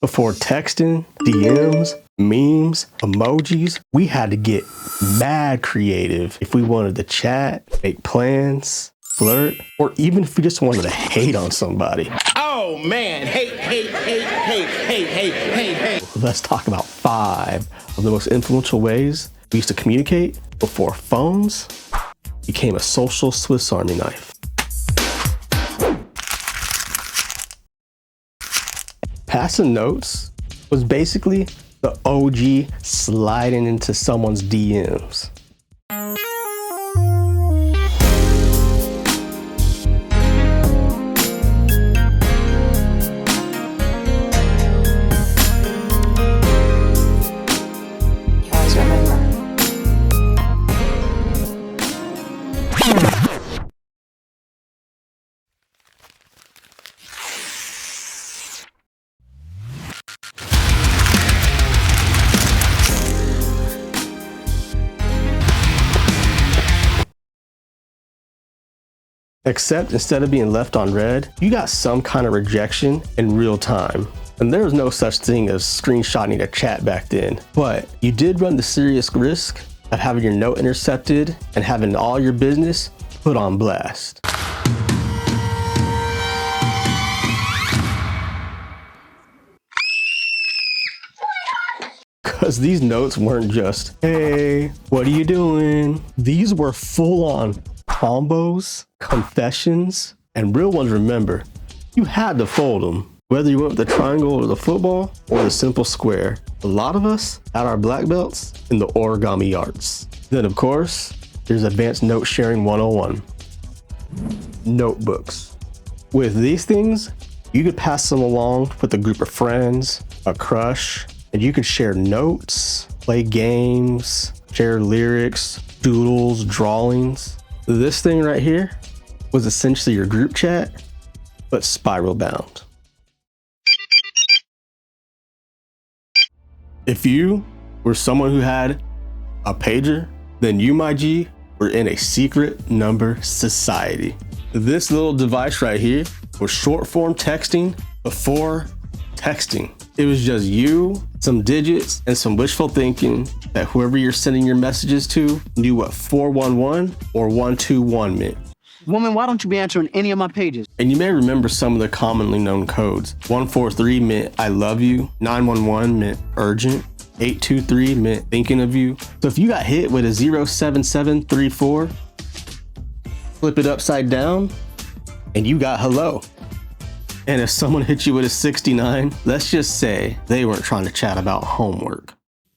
Before texting, DMs, memes, emojis, we had to get mad creative if we wanted to chat, make plans, flirt, or even if we just wanted to hate on somebody. Oh man, hate. Let's talk about 5 of the most influential ways we used to communicate before phones became a social Swiss Army knife. Passing notes was basically the OG sliding into someone's DMs. Except instead of being left on red, you got some kind of rejection in real time. And there was no such thing as screenshotting a chat back then, but you did run the serious risk of having your note intercepted and having all your business put on blast. Because these notes weren't just, hey, what are you doing? These were full-on combos, confessions, and real ones. Remember, you had to fold them, whether you went with the triangle or the football or the simple square. A lot of us had our black belts in the origami arts. Then of course, there's advanced note sharing 101. Notebooks. With these things, you could pass them along with a group of friends, a crush, and you could share notes, play games, share lyrics, doodles, drawings. This thing right here was essentially your group chat, but spiral bound. If you were someone who had a pager, then you, my G, were in a secret number society. This little device right here was short form texting before texting. It was just you, some digits, and some wishful thinking that whoever you're sending your messages to knew what 411 or 121 meant. Woman, why don't you be answering any of my pages? And you may remember some of the commonly known codes. 143 meant I love you, 911 meant urgent, 823 meant thinking of you. So if you got hit with a 07734, flip it upside down, and you got hello. And if someone hit you with a 69, let's just say they weren't trying to chat about homework.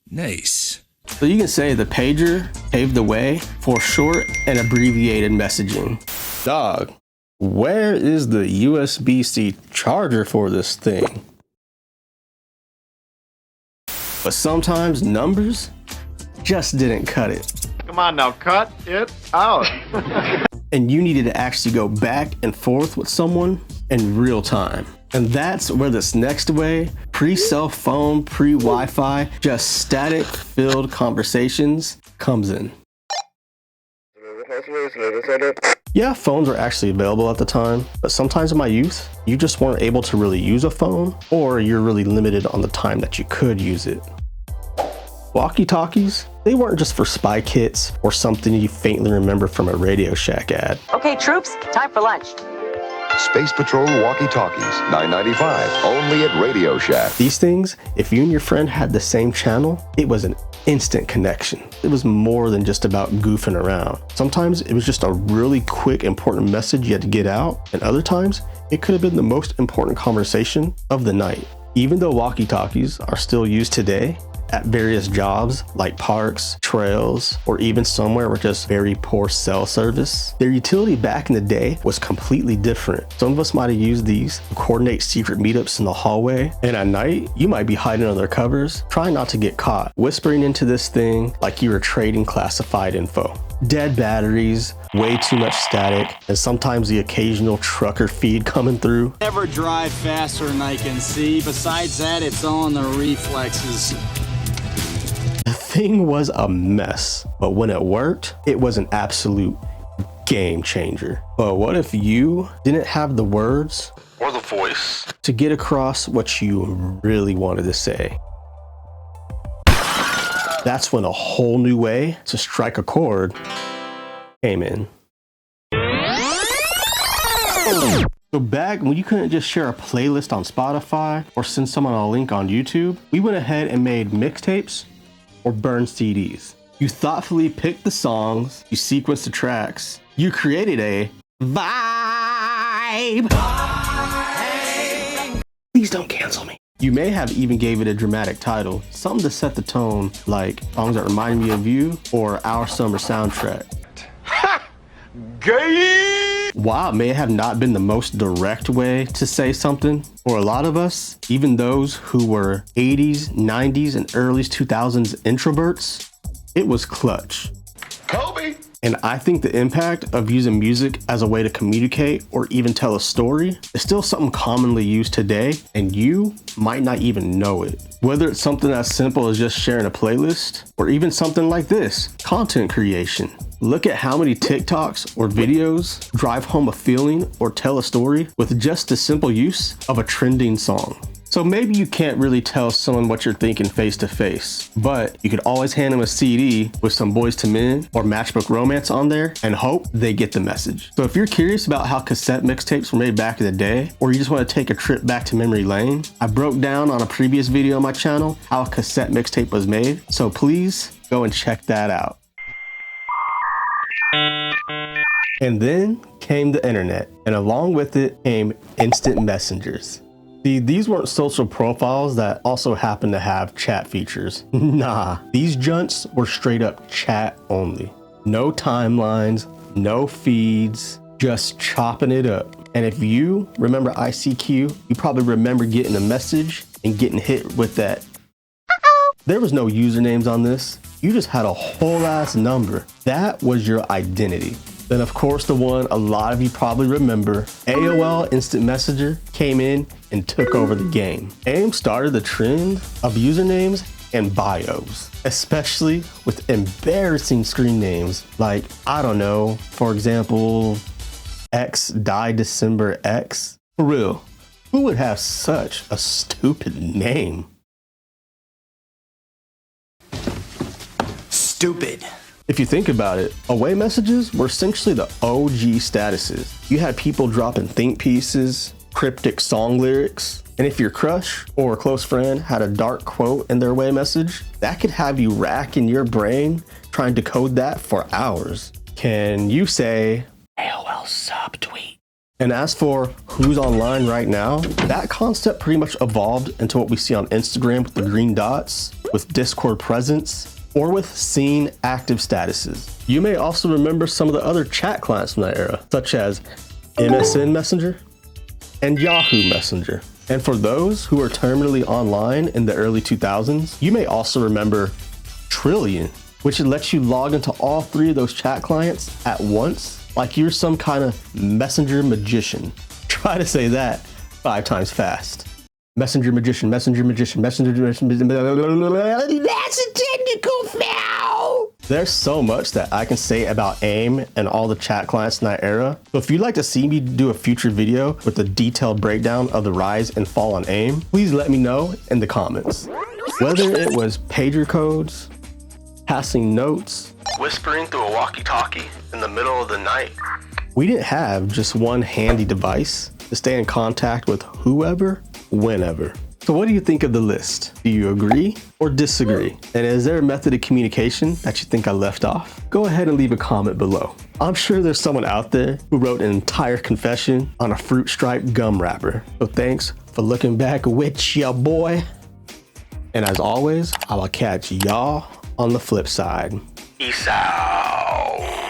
Nice. So you can say the pager paved the way for short and abbreviated messaging. Dog, where is the USB-C charger for this thing? But sometimes numbers just didn't cut it. Come on now, cut it out. And you needed to actually go back and forth with someone in real time. And that's where this next way, pre-cell phone, pre-Wi-Fi, just static-filled conversations comes in. Yeah, phones were actually available at the time, but sometimes in my youth, you just weren't able to really use a phone, or you're really limited on the time that you could use it. Walkie-talkies, they weren't just for spy kits or something you faintly remember from a Radio Shack ad. Okay, troops, time for lunch. Space Patrol walkie-talkies, $9.95, only at Radio Shack. These things, if you and your friend had the same channel, it was an instant connection. It was more than just about goofing around. Sometimes it was just a really quick, important message you had to get out, and other times it could have been the most important conversation of the night. Even though walkie-talkies are still used today at various jobs like parks, trails, or even somewhere with just very poor cell service, their utility back in the day was completely different. Some of us might have used these to coordinate secret meetups in the hallway, and at night, you might be hiding under covers, trying not to get caught, whispering into this thing like you were trading classified info. Dead batteries, way too much static, and sometimes the occasional trucker feed coming through. Never drive faster than I can see. Besides that, it's all in the reflexes. The thing was a mess, but when it worked, it was an absolute game changer. But what if you didn't have the words Or the voice to get across what you really wanted to say. That's when a whole new way to strike a chord came in. So back when you couldn't just share a playlist on Spotify or send someone a link on YouTube, we went ahead and made mixtapes or burned CDs. You thoughtfully picked the songs, you sequenced the tracks, you created a vibe. Please don't cancel me. You may have even gave it a dramatic title, something to set the tone, like songs that remind me of you or our summer soundtrack. Gay! While it may have not been the most direct way to say something, for a lot of us, even those who were 80s, 90s, and early 2000s introverts, it was clutch. Kobe! And I think the impact of using music as a way to communicate or even tell a story is still something commonly used today, and you might not even know it. Whether it's something as simple as just sharing a playlist, or even something like this, content creation. Look at how many TikToks or videos drive home a feeling or tell a story with just the simple use of a trending song. So maybe you can't really tell someone what you're thinking face to face, but you could always hand them a CD with some Boys to Men or Matchbook Romance on there and hope they get the message. So if you're curious about how cassette mixtapes were made back in the day, or you just want to take a trip back to memory lane, I broke down on a previous video on my channel how a cassette mixtape was made, so please go and check that out. And then came the internet, and along with it came instant messengers. See, these weren't social profiles that also happened to have chat features. Nah, these junts were straight up chat only. No timelines, no feeds, just chopping it up. And if you remember ICQ, you probably remember getting a message and getting hit with that. There was no usernames on this. You just had a whole ass number. That was your identity. Then of course the one a lot of you probably remember, AOL Instant Messenger came in and took over the game. AIM started the trend of usernames and bios, especially with embarrassing screen names like, I don't know, for example, X died December X. For real, who would have such a stupid name? Stupid. If you think about it, away messages were essentially the OG statuses. You had people dropping think pieces, cryptic song lyrics, and if your crush or a close friend had a dark quote in their away message, that could have you racking your brain trying to code that for hours. Can you say AOL subtweet? And as for who's online right now, that concept pretty much evolved into what we see on Instagram with the green dots, with Discord presence, or with seen active statuses. You may also remember some of the other chat clients from that era, such as MSN Messenger and Yahoo Messenger. And for those who are terminally online in the early 2000s, you may also remember Trillion, which lets you log into all three of those chat clients at once, like you're some kind of messenger magician. Try to say that 5 times fast. Messenger magician, messenger magician, messenger magician, that's a technical foul. There's so much that I can say about AIM and all the chat clients in that era. So if you'd like to see me do a future video with a detailed breakdown of the rise and fall on AIM, please let me know in the comments. Whether it was pager codes, passing notes, whispering through a walkie-talkie in the middle of the night, we didn't have just one handy device to stay in contact with whoever, whenever. So what do you think of the list? Do you agree or disagree? And is there a method of communication that you think I left off? Go ahead and leave a comment below. I'm sure there's someone out there who wrote an entire confession on a fruit stripe gum wrapper. So thanks for looking back with ya, boy. And as always, I will catch y'all on the flip side. Peace out.